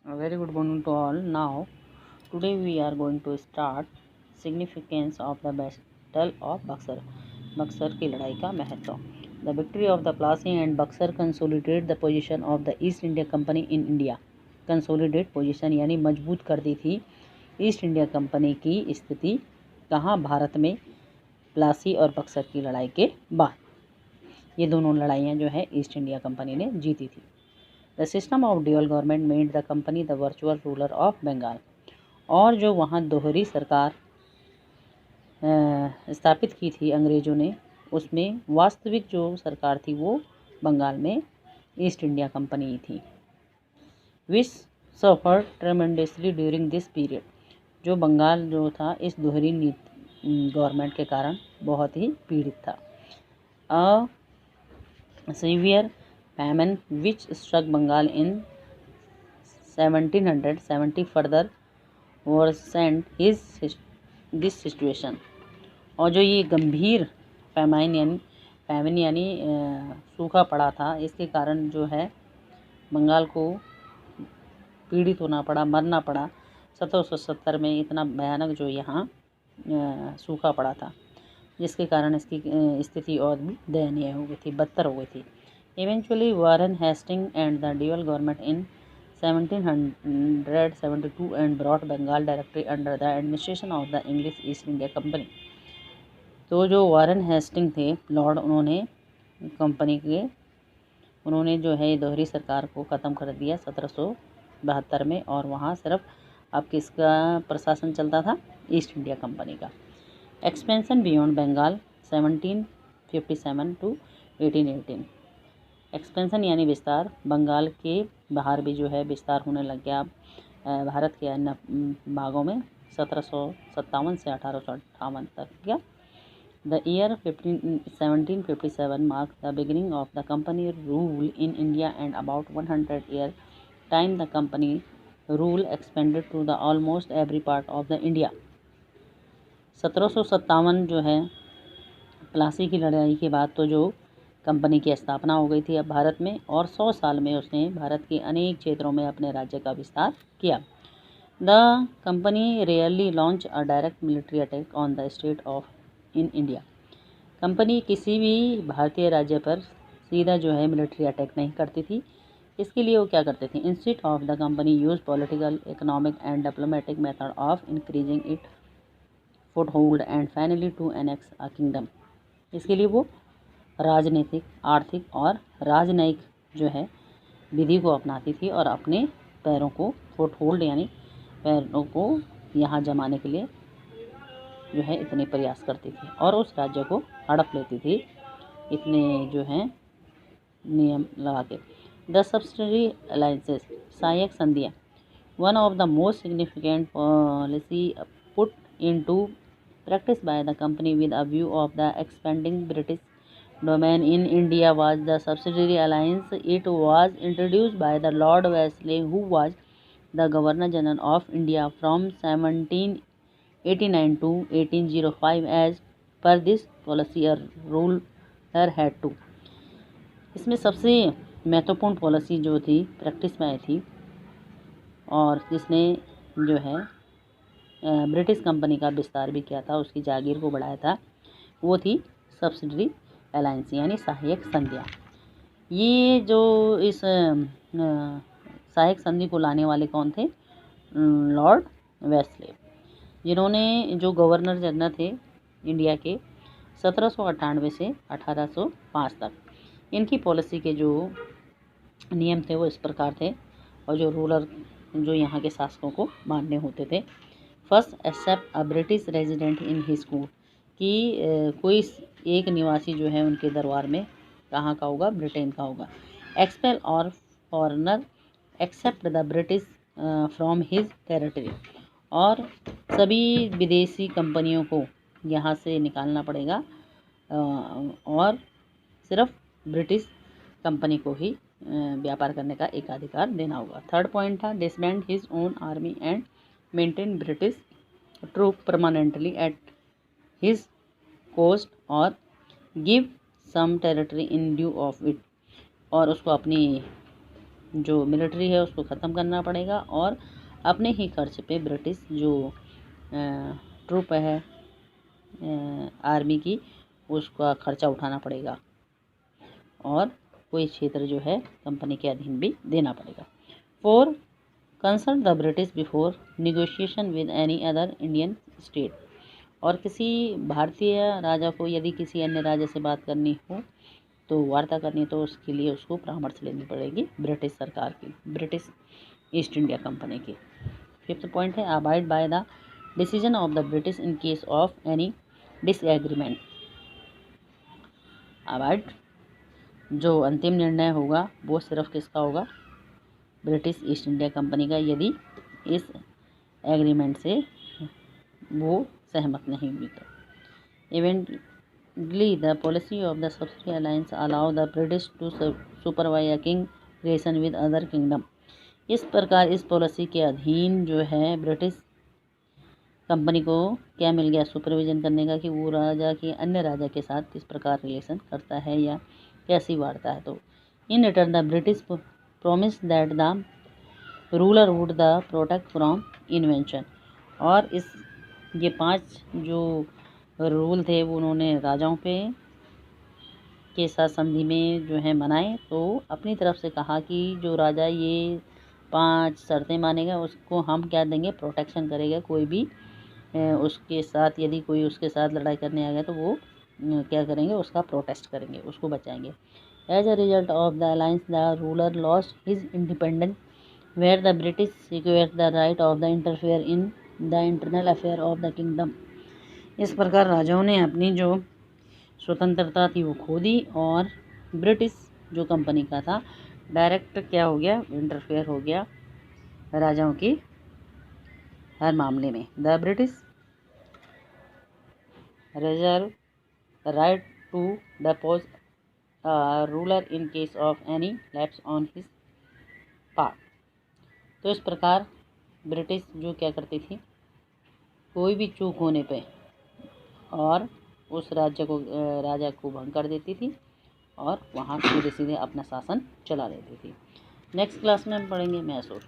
A very good morning to all. Now, today we are going to start significance of the Battle of Buxar. Buxar की लड़ाई का महत्व. The victory of the Plassey and Buxar consolidated the position of the East India Company in India. Consolidate position यानी मजबूत कर दी थी east India company की स्थिति कहाँ, भारत में, प्लासी और बक्सर की लड़ाई के बाद. ये दोनों लड़ाइयाँ जो है ईस्ट इंडिया कंपनी ने जीती थी. The system of dual government made the company the virtual ruler of Bengal. और जो वहाँ दोहरी सरकार स्थापित की थी अंग्रेज़ों ने, उसमें वास्तविक जो सरकार थी वो बंगाल में ईस्ट इंडिया कंपनी ही थी. Which suffered tremendously during this period. जो बंगाल जो था इस दोहरी गवर्नमेंट के कारण बहुत ही पीड़ित था. A severe famine which struck Bengal in 1770 further worsened this situation. और जो ये गंभीर फैमिन यानी सूखा पड़ा था, इसके कारण जो है बंगाल को पीड़ित होना पड़ा, मरना पड़ा. 1770 में इतना भयानक जो यहाँ सूखा पड़ा था, जिसके कारण इसकी स्थिति और भी दयनीय हो गई थी, बदतर हो गई थी. Eventually, Warren Hastings and the dual government in 1772 and brought Bengal directly under the administration of the English East India Company. तो जो वारन हेस्टिंग थे लॉर्ड, उन्होंने जो है दोहरी सरकार को ख़त्म कर दिया 1772 में, और वहाँ सिर्फ अब किसका प्रशासन चलता था, ईस्ट इंडिया कंपनी का. Expansion beyond Bengal 1757 to 1818. Expansion यानी विस्तार, बंगाल के बाहर भी जो है विस्तार होने लग गया भारत के अन्य भागों में 1757 से 1858 तक गया. The year 1757 mark the beginning of the company rule in India and about 100 year time the company rule expanded to the almost every part of the India. 1757 जो है प्लासी की लड़ाई के बाद तो जो कंपनी की स्थापना हो गई थी अब भारत में, और 100 साल में उसने भारत के अनेक क्षेत्रों में अपने राज्य का विस्तार किया. The company rarely launch a direct military attack on the state of in India. Company किसी भी भारतीय राज्य पर सीधा जो है मिलिट्री अटैक नहीं करती थी. इसके लिए वो क्या करते थे, instead of the company use political, economic and diplomatic method of increasing it foothold and finally to annex a kingdom. इसके लिए वो राजनीतिक, आर्थिक और राजनयिक जो है विधि को अपनाती थी और अपने पैरों को फुट होल्ड यानी पैरों को यहाँ जमाने के लिए जो है इतने प्रयास करती थी और उस राज्य को हड़प लेती थी इतने जो हैं नियम लगा के. द सब्सिडरी अलाइंसेस, सहायक संधियाँ, one of the most significant policy put into practiced by the company with a view of the expanding British domain in India was the subsidiary alliance. It was introduced by the Lord Wellesley, who was the Governor General of India from 1789 to 1805. As per this policy, a ruler had to. इसमें सबसे महत्वपूर्ण policy जो थी practice में आई थी और जिसने जो है ब्रिटिश कंपनी का विस्तार भी किया था, उसकी जागीर को बढ़ाया था, वो थी सब्सिडरी अलायंस यानी सहायक संधियाँ. ये जो इस सहायक संधि को लाने वाले कौन थे, लॉर्ड वेस्ले, जिन्होंने जो गवर्नर जनरल थे इंडिया के 1798 से 1805 तक. इनकी पॉलिसी के जो नियम थे वो इस प्रकार थे, और जो रूलर जो यहाँ के शासकों को मानने होते थे. First, accept a British resident in his court, कि कोई एक निवासी जो है उनके दरबार में कहाँ का होगा, ब्रिटेन का होगा. एक्सपेल और foreigner except the British from his territory, और सभी विदेशी कंपनियों को यहाँ से निकालना पड़ेगा और सिर्फ ब्रिटिश कंपनी को ही व्यापार करने का एक अधिकार देना होगा. थर्ड पॉइंट था disband his own army and maintain British troop permanently at his coast or give some territory in lieu of it, और उसको अपनी जो मिलिट्री है उसको ख़त्म करना पड़ेगा और अपने ही खर्च पे ब्रिटिश जो ट्रूप है आर्मी की उसका खर्चा उठाना पड़ेगा और कोई क्षेत्र जो है कंपनी के अधीन भी देना पड़ेगा। 4. Consult the British before negotiation with any other Indian state. और किसी भारतीय राजा को यदि किसी अन्य राजा से बात करनी हो तो वार्ता करनी तो उसके लिए उसको परामर्श लेनी पड़ेगी ब्रिटिश सरकार की, ब्रिटिश ईस्ट इंडिया कंपनी की। 5th पॉइंट है abide by the decision of the British in case of any disagreement. Abide जो अंतिम निर्णय होगा वो सिर्फ किसका होगा, ब्रिटिश ईस्ट इंडिया कंपनी का, यदि इस एग्रीमेंट से वो सहमत नहीं हुई तो। Eventually the policy of the subsidy alliance allow the British to supervise king relation with other kingdom. इस प्रकार इस पॉलिसी के अधीन जो है ब्रिटिश कंपनी को क्या मिल गया, सुपरविजन करने का कि वो राजा के अन्य राजा के साथ किस प्रकार रिलेशन करता है या कैसी वार्ता है। तो in return the British promise that the ruler would the protect from invention. और ये 5 जो रूल थे वो उन्होंने राजाओं पे के साथ संधि में जो है मनाए। तो अपनी तरफ से कहा कि जो राजा ये 5 शर्तें मानेगा उसको हम क्या देंगे, प्रोटेक्शन करेगा। कोई भी उसके साथ यदि कोई उसके साथ लड़ाई करने आ गया तो वो क्या करेंगे, उसका प्रोटेस्ट करेंगे, उसको बचाएंगे। As a result of the alliance the ruler lost his independence where the British secured the right of the interfere in the internal affair of the kingdom. इस प्रकार राजाओं ने अपनी जो स्वतंत्रता थी वो खो दी और ब्रिटिश जो कंपनी का था डायरेक्ट क्या हो गया, इंटरफेयर हो गया राजाओं की हर मामले में। The British reserve right to depose ruler in case of any lapse on his part. तो इस प्रकार ब्रिटिश जो क्या करती थी, कोई भी चूक होने पे और उस राजा को भंग कर देती थी और वहाँ सीधे सीधे अपना शासन चला लेती थी। नेक्स्ट क्लास में हम पढ़ेंगे मैसूर।